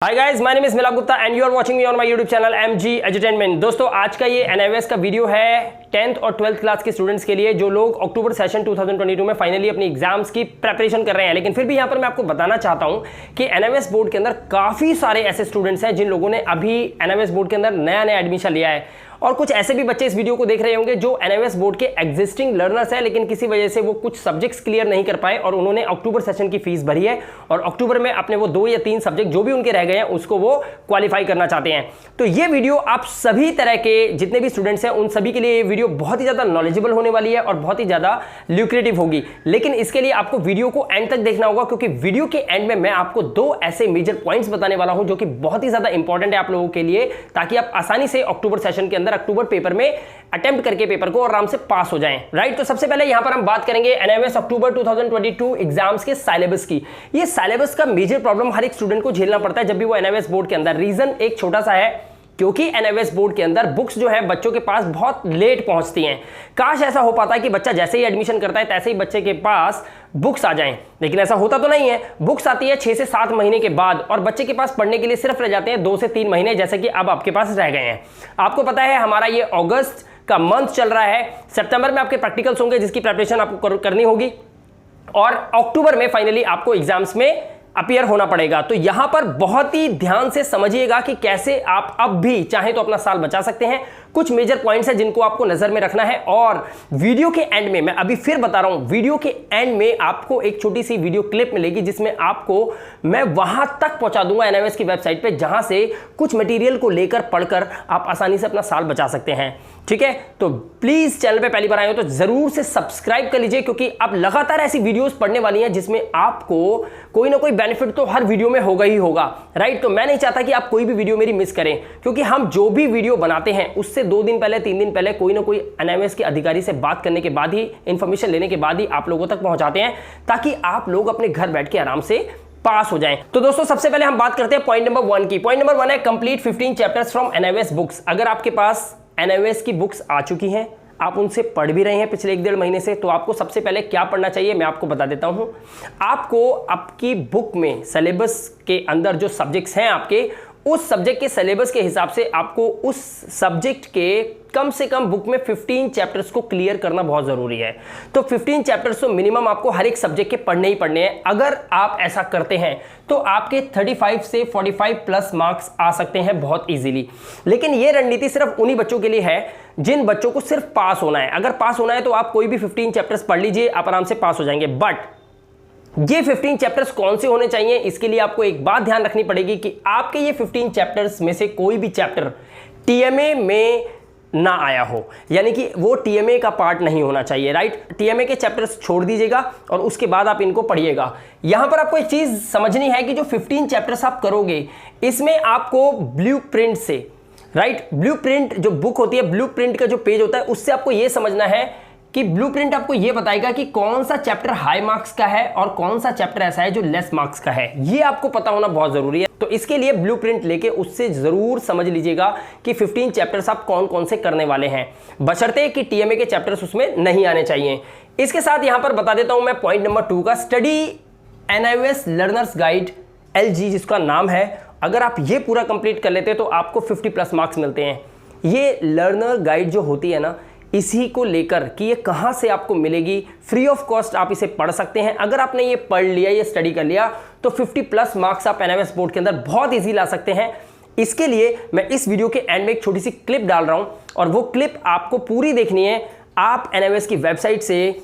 Hi guys, my name is Milap Gupta and you are watching me on my YouTube channel MG edutainment. दोस्तों, आज का ये एनआईवीएस का video है 10th और 12th क्लास के स्टूडेंट्स के लिए जो लोग अक्टूबर सेशन 2022 में फाइनली अपनी एग्जाम्स की प्रिपरेशन कर रहे हैं। लेकिन फिर भी यहाँ पर मैं आपको बताना चाहता हूँ कि एनआईवीएस बोर्ड के अंदर काफ़ी सारे ऐसे स्टूडेंट्स हैं जिन लोगों ने अभी एनआईवीएस बोर्ड के अंदर नया एडमिशन लिया है, और कुछ ऐसे भी बच्चे इस वीडियो को देख रहे होंगे जो एनआईवीएस बोर्ड के एग्जिस्टिंग लर्नर्स हैं, लेकिन किसी वजह से वो कुछ सब्जेक्ट्स क्लियर नहीं कर पाए और उन्होंने अक्टूबर सेशन की फीस भरी है और अक्टूबर में अपने वो 2 या 3 सब्जेक्ट जो भी उनके रह गए हैं उसको वो क्वालिफाई करना चाहते हैं। तो ये वीडियो आप सभी तरह के जितने भी स्टूडेंट्स हैं उन सभी के लिए ये वीडियो बहुत ही ज़्यादा नॉलेजेबल होने वाली है और बहुत ही ज़्यादा ल्यूक्रेटिव होगी। लेकिन इसके लिए आपको वीडियो को एंड तक देखना होगा, क्योंकि वीडियो के एंड में मैं आपको 2 ऐसे मेजर पॉइंट्स बताने वाला हूं जो कि बहुत ही ज़्यादा इंपॉर्टेंट है आप लोगों के लिए, ताकि आप आसानी से अक्टूबर सेशन के अंदर अक्टूबर पेपर में अटेम्प्ट करके पेपर को आराम से पास हो जाएं। राइट, तो सबसे पहले यहां पर हम बात करेंगे एनआईवीएस अक्टूबर 2022 एग्जाम्स के सिलेबस की। ये सिलेबस का मेजर प्रॉब्लम हर एक स्टूडेंट को झेलना पड़ता है जब भी वो एनआईवीएस बोर्ड के अंदर। रीजन एक छोटा सा है, क्योंकि एनआईवीएस बोर्ड के अंदर बुक्स जो है बच्चों के पास बहुत लेट पहुंचती हैं। काश ऐसा हो पाता है कि बच्चा जैसे ही एडमिशन करता है तैसे ही बच्चे के पास बुक्स आ जाएं, लेकिन ऐसा होता तो नहीं है। बुक्स आती है 6 से 7 महीने के बाद और बच्चे के पास पढ़ने के लिए सिर्फ रह जाते हैं 2 से 3 महीने, जैसे कि अब आपके पास रह गए हैं। आपको पता है हमारा ये अगस्त का मंथ चल रहा है, सितंबर में आपके प्रैक्टिकल्स होंगे जिसकी प्रिपरेशन आपको करनी होगी, और अक्टूबर में फाइनली आपको एग्जाम्स में अपीयर होना पड़ेगा। तो यहां पर बहुत ही ध्यान से समझिएगा कि कैसे आप अब भी चाहे तो अपना साल बचा सकते हैं। कुछ मेजर पॉइंट्स हैं जिनको आपको नजर में रखना है, और वीडियो के एंड में मैं अभी फिर बता रहा हूं, वीडियो के एंड में आपको एक छोटी सी वीडियो क्लिप मिलेगी जिसमें आपको मैं वहां तक पहुंचा दूंगा एनआईवीएस की वेबसाइट पे, जहां से कुछ मटेरियल को लेकर पढ़कर आप आसानी से अपना साल बचा सकते हैं। ठीक है, तो प्लीज चैनल पे पहली बार आए हो तो जरूर से सब्सक्राइब कर लीजिए, क्योंकि अब लगातार ऐसी वीडियोस पढ़ने वाली हैं जिसमें आपको कोई ना कोई बेनिफिट तो हर वीडियो में होगा ही होगा। राइट, तो मैं नहीं चाहता कि आप कोई भी वीडियो मेरी मिस करें, क्योंकि हम जो भी वीडियो बनाते हैं उससे 2 दिन पहले 3 दिन पहले कोई ना कोई एनआईवीएस के अधिकारी से बात करने के बाद ही, इंफॉर्मेशन लेने के बाद ही आप लोगों तक पहुंचाते हैं, ताकि आप लोग अपने घर बैठ के आराम से पास हो जाएं। तो दोस्तों, सबसे पहले हम बात करते हैं पॉइंट नंबर 1 की। पॉइंट नंबर 1 है कंप्लीट 15 चैप्टर्स फ्रॉम एनआईवीएस बुक्स। अगर आपके पास एनआईवीएस की बुक्स आ चुकी हैं, आप उनसे पढ़ भी रहे हैं पिछले 1-1.5 महीने से, तो आपको सबसे पहले क्या पढ़ना चाहिए मैं आपको बता देता हूं। आपको आपकी बुक में सिलेबस के अंदर जो सब्जेक्ट्स हैं आपके, उस सब्जेक्ट के सिलेबस के हिसाब से आपको उस सब्जेक्ट के कम से कम बुक में 15 चैप्टर्स को क्लियर करना बहुत जरूरी है। तो 15 चैप्टर्स तो मिनिमम आपको हर एक सब्जेक्ट के पढ़ने ही पढ़ने हैं। अगर आप ऐसा करते हैं तो आपके 35 से 45 प्लस मार्क्स आ सकते हैं बहुत इजीली। लेकिन यह रणनीति सिर्फ उन्हीं बच्चों के लिए है जिन बच्चों को सिर्फ पास होना है। अगर पास होना है तो आप कोई भी 15 चैप्टर्स पढ़ लीजिए, आप आराम से पास हो जाएंगे। बट ये 15 चैप्टर्स कौन से होने चाहिए, इसके लिए आपको एक बात ध्यान रखनी पड़ेगी कि आपके ये 15 चैप्टर्स में से कोई भी चैप्टर टीएमए में ना आया हो, यानी कि वो टीएमए का पार्ट नहीं होना चाहिए। राइट, टीएमए के चैप्टर्स छोड़ दीजिएगा और उसके बाद आप इनको पढ़िएगा। यहां पर आपको एक चीज समझनी है कि जो 15 चैप्टर्स आप करोगे, इसमें आपको ब्लूप्रिंट से, राइट, ब्लूप्रिंट जो बुक होती है, ब्लूप्रिंट का जो पेज होता है, उससे आपको यह समझना है कि ब्लूप्रिंट आपको यह बताएगा कि कौन सा चैप्टर हाई मार्क्स का है और कौन सा चैप्टर ऐसा है जो लेस मार्क्स का है। ये आपको पता होना बहुत जरूरी है। तो इसके लिए ब्लूप्रिंट लेके उससे जरूर समझ लीजिएगा कि 15 चैप्टर्स आप कौन कौन से करने वाले हैं, बशर्ते कि टीएमए के चैप्टर्स उसमें नहीं आने चाहिए। इसके साथ यहां पर बता देता हूं मैं पॉइंट नंबर 2 का, स्टडी एनआईवीएस लर्नर्स गाइड एलजी जिसका नाम है। अगर आप ये पूरा कंप्लीट कर लेते हैं तो आपको 50 प्लस मार्क्स मिलते हैं। ये लर्नर गाइड जो होती है ना, इसी को लेकर कि ये कहां से आपको मिलेगी, फ्री ऑफ कॉस्ट आप इसे पढ़ सकते हैं। अगर आपने ये पढ़ लिया, ये स्टडी कर लिया, तो 50 प्लस मार्क्स आप एनआईवीएस बोर्ड के अंदर बहुत इजी ला सकते हैं। इसके लिए मैं इस वीडियो के एंड में एक छोटी सी क्लिप डाल रहा हूं, और वो क्लिप आपको पूरी देखनी है। आप एनआईवीएस की वेबसाइट से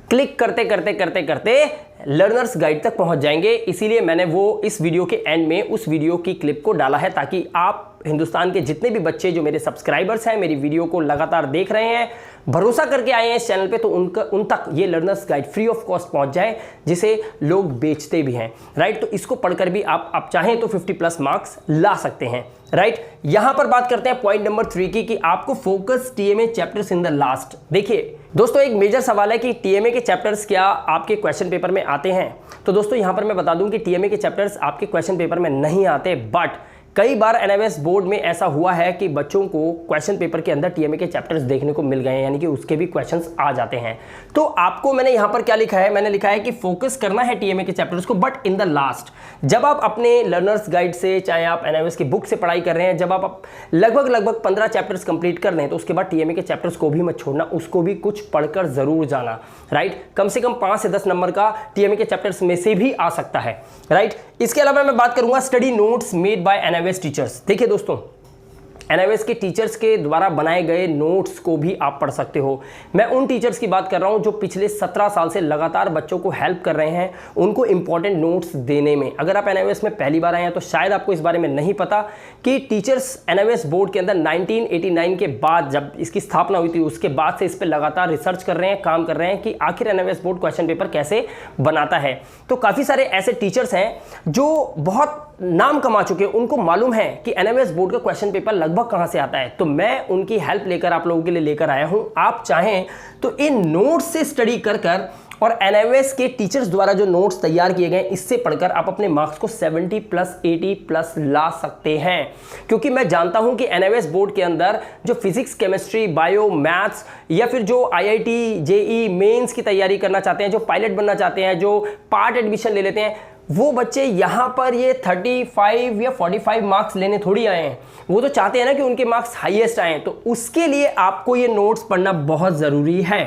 क्लिक करते करते करते करते लर्नर्स गाइड तक पहुंच जाएंगे। इसीलिए मैंने वो इस वीडियो के एंड में उस वीडियो की क्लिप को डाला है, ताकि आप हिंदुस्तान के जितने भी बच्चे जो मेरे सब्सक्राइबर्स हैं, मेरी वीडियो को लगातार देख रहे हैं, भरोसा करके आए हैं इस चैनल पे, तो उन तक ये learners guide free of cost पहुंच जाए, जिसे लोग बेचते भी हैं। राइट, तो इसको पढ़कर भी आप चाहें तो 50 प्लस मार्क्स ला सकते हैं। राइट, यहां पर बात करते हैं पॉइंट नंबर 3 की, कि आपको focus TMA chapters in the last. देखिए दोस्तों, एक मेजर सवाल है कि टीएमए के चैप्टर्स क्या आपके क्वेश्चन पेपर में आते हैं। तो दोस्तों, यहां पर मैं बता दूं कि टीएमए के चैप्टर्स आपके क्वेश्चन पेपर में नहीं आते, बट कई बार एनआईवीएस बोर्ड में ऐसा हुआ है कि बच्चों को क्वेश्चन पेपर के अंदर टीएमए के चैप्टर्स देखने को मिल गए हैं, यानी कि उसके भी क्वेश्चंस आ जाते हैं। तो आपको मैंने यहां पर क्या लिखा है, मैंने लिखा है कि फोकस करना है टीएमए के चैप्टर्स को, बट इन द लास्ट, जब आप अपने लर्नर्स गाइड से, चाहे आप एनआईवीएस की बुक से पढ़ाई कर रहे हैं, जब आप लगभग 15 चैप्टर्स कंप्लीट कर दें तो उसके बाद टीएमए के चैप्टर्स को भी मत छोड़ना, उसको भी कुछ पढ़कर जरूर जाना, राइट। कम से कम 5 से 10 नंबर का टीएमए के चैप्टर्स में से भी आ सकता है, राइट। इसके अलावा मैं बात करूंगा study notes made by NIVS teachers. देखिए दोस्तों, एनआईवीएस के टीचर्स के द्वारा बनाए गए नोट्स को भी आप पढ़ सकते हो। मैं उन टीचर्स की बात कर रहा हूं जो पिछले 17 साल से लगातार बच्चों को हेल्प कर रहे हैं उनको इंपॉर्टेंट नोट्स देने में। अगर आप एनआईवीएस में पहली बार आए हैं तो शायद आपको इस बारे में नहीं पता कि टीचर्स एनआईवीएस बोर्ड के अंदर 1989 के बाद, जब इसकी स्थापना हुई थी, उसके बाद से इस पर लगातार रिसर्च कर रहे हैं, काम कर रहे हैं कि आखिर एनआईवीएस बोर्ड क्वेश्चन पेपर कैसे बनाता है। तो काफ़ी सारे ऐसे टीचर्स हैं जो बहुत नाम कमा चुके हैं, उनको मालूम है कि एनआईवीएस बोर्ड का क्वेश्चन पेपर लगभग कहां से आता है। तो मैं उनकी हेल्प लेकर आप लोगों के लिए लेकर आया हूं। आप चाहें तो इन नोट्स से स्टडी कर और एनआईवीएस के टीचर्स द्वारा जो नोट्स तैयार किए गए इससे पढ़कर आप अपने मार्क्स को 70 प्लस 80 प्लस ला सकते हैं। क्योंकि मैं जानता हूं कि एनआईवीएस बोर्ड के अंदर जो फिजिक्स, केमिस्ट्री, बायो, मैथ्स या फिर जो आईआईटी, जेई मेंस की तैयारी करना चाहते हैं, जो पायलट बनना चाहते हैं, जो पार्ट एडमिशन ले लेते हैं, वो बच्चे यहाँ पर ये 35 या 45 मार्क्स लेने थोड़ी आए हैं। वो तो चाहते हैं ना कि उनके मार्क्स हाईएस्ट आए। तो उसके लिए आपको ये नोट्स पढ़ना बहुत ज़रूरी है।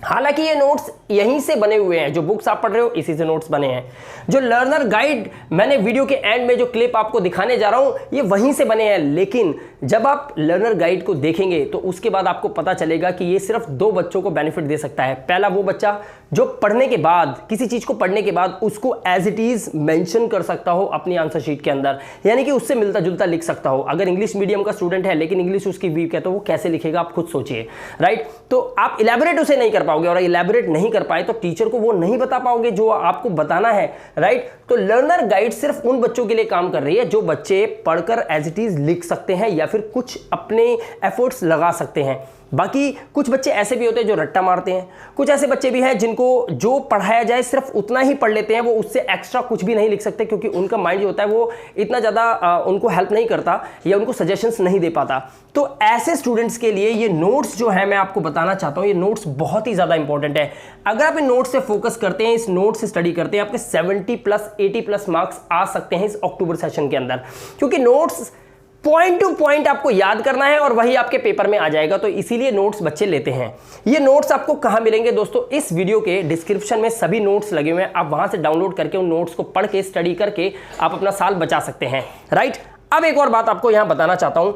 हालांकि ये नोट्स यहीं से बने हुए हैं, जो बुक्स आप पढ़ रहे हो इसी से नोट्स बने हैं। जो लर्नर गाइड मैंने वीडियो के एंड में जो क्लिप आपको दिखाने जा रहा हूं ये वहीं से बने हैं। लेकिन जब आप लर्नर गाइड को देखेंगे तो उसके बाद आपको पता चलेगा कि ये सिर्फ 2 बच्चों को बेनिफिट दे सकता है। पहला वो बच्चा जो पढ़ने के बाद, किसी चीज को पढ़ने के बाद उसको एज इट इज मेंशन कर सकता हो अपनी आंसर शीट के अंदर, यानी कि उससे मिलता जुलता लिख सकता हो। अगर इंग्लिश मीडियम का स्टूडेंट है लेकिन इंग्लिश उसकी वीक है तो वो कैसे लिखेगा, आप खुद सोचिए, राइट। तो आप इलैबोरेट उसे नहीं कर पाओगे, और इलैबोरेट नहीं कर पाए तो टीचर को वो नहीं बता पाओगे जो आपको बताना है, राइट। तो लर्नर गाइड सिर्फ उन बच्चों के लिए काम कर रही है जो बच्चे पढ़कर एज इट इज लिख सकते हैं या फिर कुछ अपने एफर्ट्स लगा सकते हैं। बाकी कुछ बच्चे ऐसे भी होते हैं जो रट्टा मारते हैं, कुछ ऐसे बच्चे भी हैं जिनको जो पढ़ाया जाए सिर्फ उतना ही पढ़ लेते हैं, वो उससे एक्स्ट्रा कुछ भी नहीं लिख सकते क्योंकि उनका माइंड जो होता है वो इतना ज़्यादा उनको हेल्प नहीं करता या उनको सजेशंस नहीं दे पाता। तो ऐसे स्टूडेंट्स के लिए ये नोट्स जो है मैं आपको बताना चाहता हूँ, ये नोट्स बहुत ही ज़्यादा इंपॉर्टेंट है। अगर आप इन नोट्स से फोकस करते हैं, इस नोट से स्टडी करते हैं, आपके 70 प्लस 80 प्लस मार्क्स आ सकते हैं इस अक्टूबर सेशन के अंदर, क्योंकि नोट्स पॉइंट टू पॉइंट आपको याद करना है और वही आपके पेपर में आ जाएगा। तो इसीलिए नोट्स बच्चे लेते हैं। ये नोट्स आपको कहां मिलेंगे दोस्तों? इस वीडियो के डिस्क्रिप्शन में सभी नोट्स लगे हुए हैं, आप वहां से डाउनलोड करके उन नोट्स को पढ़ के स्टडी करके आप अपना साल बचा सकते हैं, राइट। अब एक और बात आपको यहां बताना चाहता हूं,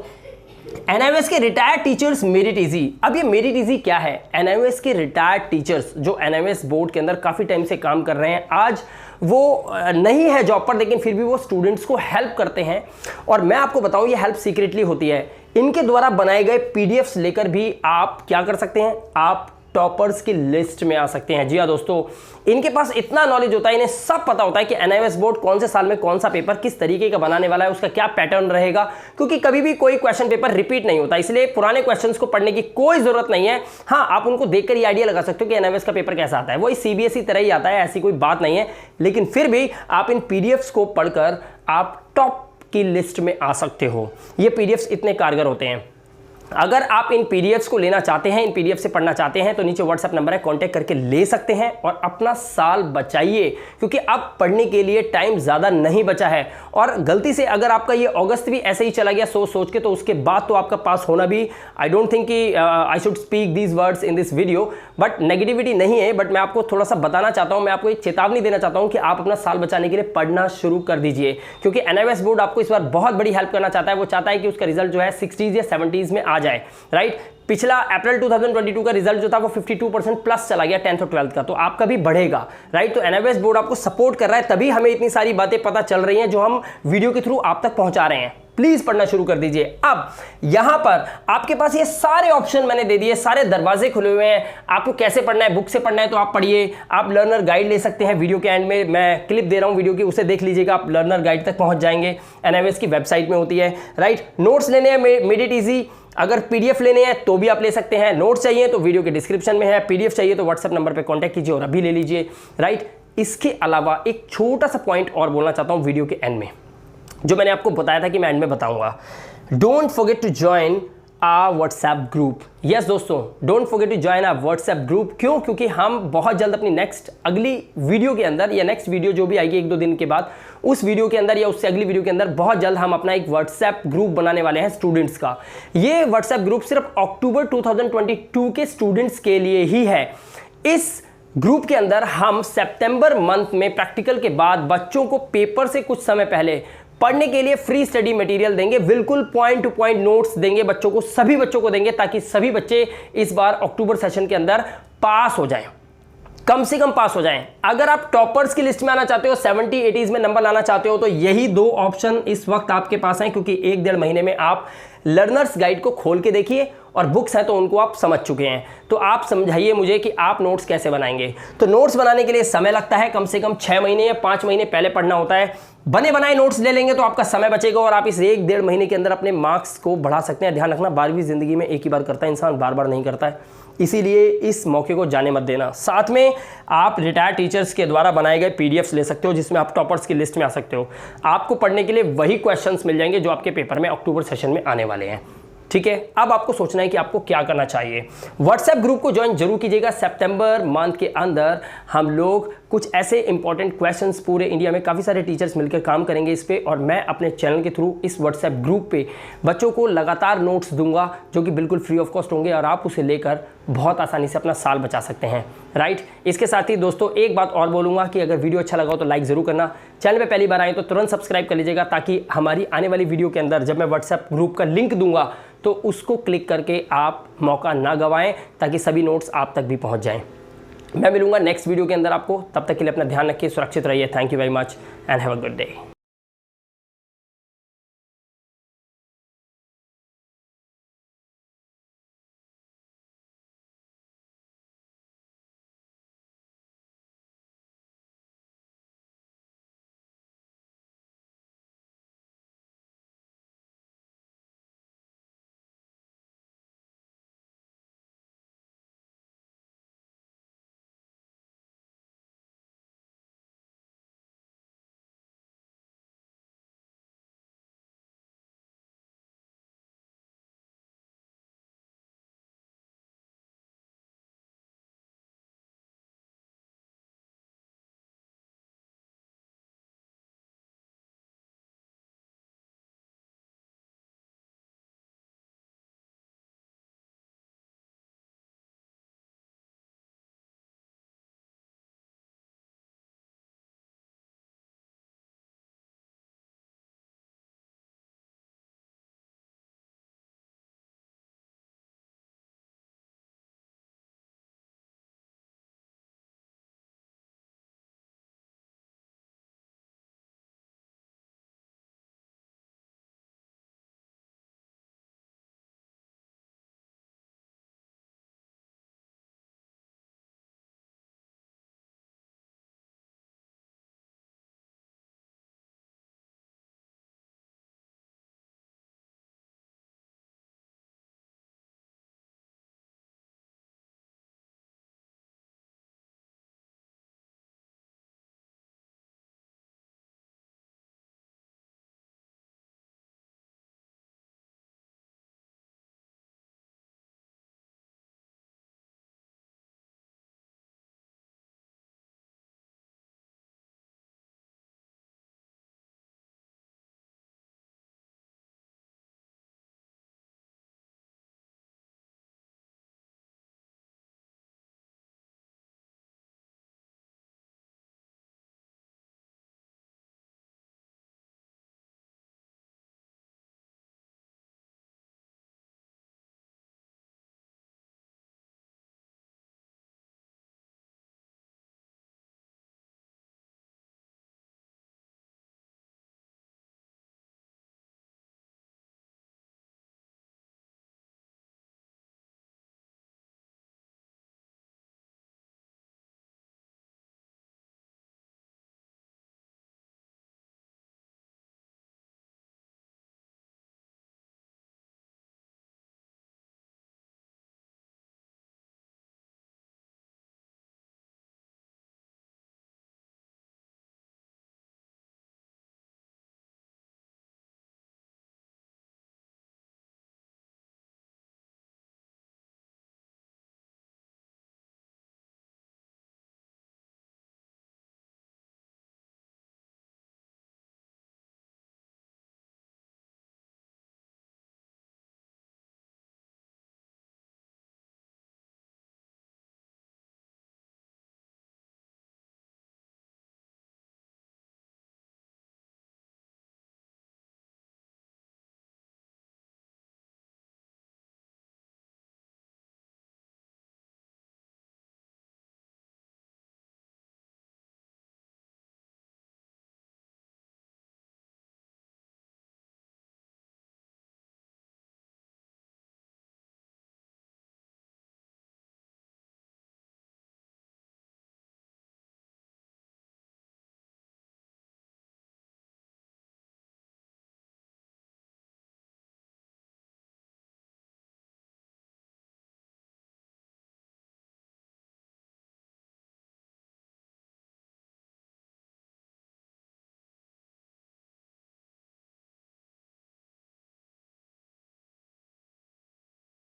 एनआईवीएस के रिटायर्ड टीचर्स मेरिट इजी। अब ये मेरिट इजी क्या है? एनआईवीएस के रिटायर्ड टीचर्स जो एनआईवीएस बोर्ड के अंदर काफी टाइम से काम कर रहे हैं, आज वो नहीं है जॉब पर लेकिन फिर भी वो स्टूडेंट्स को हेल्प करते हैं। और मैं आपको बताऊं ये हेल्प सीक्रेटली होती है। इनके द्वारा बनाए गए पीडीएफ्स लेकर भी आप क्या कर सकते हैं, आप टॉपर्स की लिस्ट में आ सकते हैं। जी हाँ दोस्तों, इनके पास इतना नॉलेज होता है, इन्हें सब पता होता है कि एनआईवीएस बोर्ड कौन से साल में कौन सा पेपर किस तरीके का बनाने वाला है, उसका क्या पैटर्न रहेगा, क्योंकि कभी भी कोई क्वेश्चन पेपर रिपीट नहीं होता, इसलिए पुराने क्वेश्चंस को पढ़ने की कोई जरूरत नहीं है। हाँ, आप उनको देखकर ये आइडिया लगा सकते हो कि एनआईवीएस का पेपर कैसा आता है, वही सीबीएसई तरह ही आता है, ऐसी कोई बात नहीं है। लेकिन फिर भी आप इन पीडीएफ्स को पढ़कर आप टॉप की लिस्ट में आ सकते हो। ये पीडीएफ्स इतने कारगर होते हैं। अगर आप इन पीडीएफ्स को लेना चाहते हैं, इन पीडीएफ से पढ़ना चाहते हैं, तो नीचे व्हाट्सएप नंबर है, कांटेक्ट करके ले सकते हैं और अपना साल बचाइए, क्योंकि अब पढ़ने के लिए टाइम ज़्यादा नहीं बचा है। और गलती से अगर आपका ये अगस्त भी ऐसे ही चला गया सोच के, तो उसके बाद तो आपका पास होना भी, आई डोंट थिंक कि I should speak these words in this video, but negativity नहीं है, बट मैं आपको थोड़ा सा बताना चाहता हूँ, मैं आपको एक चेतावनी देना चाहता हूँ कि आप अपना साल बचाने के लिए पढ़ना शुरू कर दीजिए, क्योंकि एनआईवीएस बोर्ड आपको इस बार बहुत बड़ी हेल्प करना चाहता है। वो चाहता है कि उसका रिजल्ट जो है 60s या 70s में आ जाए, राइट। पिछला अप्रैल 2022 का रिजल्ट जो था वो 52% प्लस चला गया 10th और 12th का, तो आपका भी बढ़ेगा, राइट। तो एनआईवीएस बोर्ड आपको सपोर्ट कर रहा है, तभी हमें इतनी सारी बातें पता चल रही हैं जो हम वीडियो के थ्रू आप तक पहुंचा रहे हैं। प्लीज पढ़ना शुरू कर दीजिए। अब यहां पर आपके पास ये सारे ऑप्शन मैंने दे दिए, सारे दरवाजे खुले हुए हैं। आपको कैसे पढ़ना है, बुक से पढ़ना है तो आप पढ़िए, आप लर्नर गाइड ले सकते हैं। वीडियो के एंड में मैं क्लिप दे रहा हूं वीडियो की, उसे देख लीजिएगा, आप लर्नर गाइड तक पहुंच जाएंगे। एनआईवीएस की वेबसाइट में होती है, राइट। नोट्स लेने हैं मेड इजी, अगर पीडीएफ लेने हैं तो भी आप ले सकते हैं। नोट्स चाहिए तो वीडियो के डिस्क्रिप्शन में है, पीडीएफ चाहिए तो व्हाट्सएप नंबर पर कॉन्टैक्ट कीजिए और अभी ले लीजिए, राइट। इसके अलावा एक छोटा सा पॉइंट और बोलना चाहता हूं वीडियो के एंड में। जो मैंने आपको बताया था कि मैं एंड में बताऊंगा। Don't forget to join a WhatsApp group. Yes दोस्तों, don't forget to join a WhatsApp group. क्यों? क्योंकि हम बहुत जल्द अपनी नेक्स्ट अगली वीडियो के अंदर, या नेक्स्ट वीडियो जो भी आएगी 1-2 दिन के बाद, उस वीडियो के अंदर या उससे अगली वीडियो के अंदर बहुत जल्द हम अपना एक व्हाट्सएप ग्रुप बनाने वाले हैं स्टूडेंट्स का। ये व्हाट्सएप ग्रुप सिर्फ अक्टूबर 2022 के स्टूडेंट्स के लिए ही है। इस ग्रुप के अंदर हम सितंबर मंथ में प्रैक्टिकल के बाद बच्चों को पेपर से कुछ समय पहले पढ़ने के लिए फ्री स्टडी मटेरियल देंगे, बिल्कुल पॉइंट टू पॉइंट नोट्स देंगे बच्चों को, सभी बच्चों को देंगे, ताकि सभी बच्चे इस बार अक्टूबर सेशन के अंदर पास हो जाएं, कम से कम पास हो जाएं। अगर आप टॉपर्स की लिस्ट में आना चाहते हो, 70-80s में नंबर लाना चाहते हो, तो यही 2 ऑप्शन इस वक्त आपके पास हैं, क्योंकि 1-1.5 महीने में आप लर्नर्स गाइड को खोल के देखिए और बुक्स हैं तो उनको आप समझ चुके हैं। तो आप समझाइए मुझे कि आप नोट्स कैसे बनाएंगे। तो नोट्स बनाने के लिए समय लगता है, कम से कम 6 महीने या 5 महीने पहले पढ़ना होता है। बने बनाए नोट्स ले लेंगे तो आपका समय बचेगा और आप इस 1-1.5 महीने के अंदर अपने मार्क्स को बढ़ा सकते हैं। ध्यान रखना, 12वीं जिंदगी में एक ही बार करता है इंसान, बार बार नहीं करता है, इसीलिए इस मौके को जाने मत देना। साथ में आप रिटायर्ड टीचर्स के द्वारा बनाए गए पीडीएफ्स ले सकते हो, जिसमें आप टॉपर्स की लिस्ट में आ सकते हो। आपको पढ़ने के लिए वही क्वेश्चंस मिल जाएंगे जो आपके पेपर में अक्टूबर सेशन में आने वाले हैं। ठीक है, अब आपको सोचना है कि आपको क्या करना चाहिए। व्हाट्सएप ग्रुप को ज्वाइन जरूर कीजिएगा। सितंबर मंथ के अंदर हम लोग कुछ ऐसे इंपॉर्टेंट क्वेश्चंस, पूरे इंडिया में काफ़ी सारे टीचर्स मिलकर काम करेंगे इस पे, और मैं अपने चैनल के थ्रू इस व्हाट्सएप ग्रुप पे बच्चों को लगातार नोट्स दूंगा जो कि बिल्कुल फ्री ऑफ कॉस्ट होंगे, और आप उसे लेकर बहुत आसानी से अपना साल बचा सकते हैं। राइट, इसके साथ ही दोस्तों एक बात और बोलूँगा कि अगर वीडियो अच्छा लगा हो तो लाइक ज़रूर करना। चैनल पे पहली बार आए तो तुरंत सब्सक्राइब कर लीजिएगा, ताकि हमारी आने वाली वीडियो के अंदर जब मैं व्हाट्सएप ग्रुप का लिंक दूंगा तो उसको क्लिक करके आप मौका ना गंवाएं, ताकि सभी नोट्स आप तक भी पहुंच जाएं। मैं मिलूंगा नेक्स्ट वीडियो के अंदर आपको, तब तक के लिए अपना ध्यान रखिए, सुरक्षित रहिए। Thank you very much and have a good day.